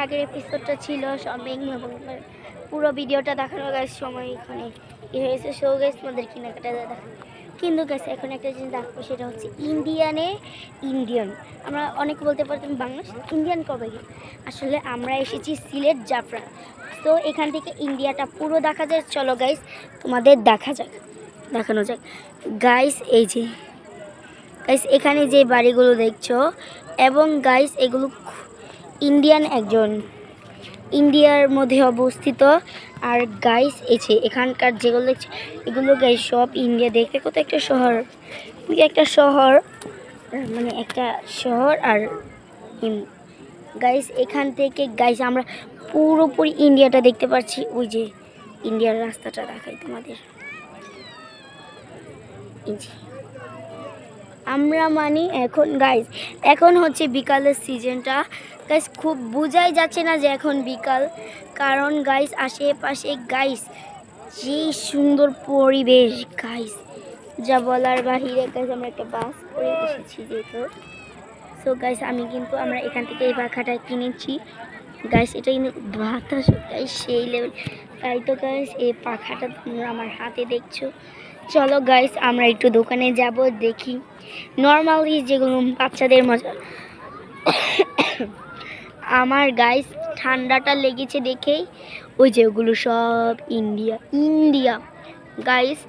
আগের এপিসোডটা ছিল শপিং এবং পুরো ভিডিওটা দেখানোর গাইস সময় এখানে হয়েছে। সো গাইস আমাদের কেনাকাটা দেখা, কিন্তু গাইস এখন একটা জিনিস দেখবো, সেটা হচ্ছে ইন্ডিয়ান। আমরা অনেকে বলতে পারতাম বাংলাদেশ ইন্ডিয়ান কবে গিয়ে, আসলে আমরা এসেছি সিলেট জাফরা। তো এখান থেকে ইন্ডিয়াটা পুরো দেখা যায়। চলো গাইস তোমাদের দেখানো যাক গাইস। এই যে গাইস এখানে যে বাড়িগুলো দেখছো, এবং গাইস এগুলো ইন্ডিয়ার মধ্যে অবস্থিত। আর গাইস এসে এখানকার যেগুলো দেখছো এগুলো গাইস সব ইন্ডিয়া। দেখতে কত একটা শহর মানে একটা শহর। আর গাইস এখান থেকে গাইস আমরা পুরোপুরি ইন্ডিয়াটা দেখতে পাচ্ছি। ওই যে ইন্ডিয়ার রাস্তাটা দেখাই তোমাদের। আমরা মানে এখন হচ্ছে বিকালের সিজনটা গাইস, খুব বোঝাই যাচ্ছে না যে এখন বিকাল, কারণ গাইস আশেপাশে গাইস যে সুন্দর পরিবেশ গাইস, যা বলার বাহিরে। গাইস আমরা একটা বাস করে এসেছি যেহেতু। সো গাইস আমরা এখান থেকে এই পাখাটা কিনেছি গাইস। এটা কিন্তু বাতাস গাইস সেই লেভেল। তাই তো গাইস এই পাখাটা তোমরা আমার হাতে দেখছো। চলো গাইস আমরা একটু দোকানে যাব, দেখি নর্মালি যেগুলো বাচ্চাদের মজা। আমার গাইস ঠান্ডাটা লেগেছে দেখেই, ওই যে ওগুলো সব ইন্ডিয়া গাইস।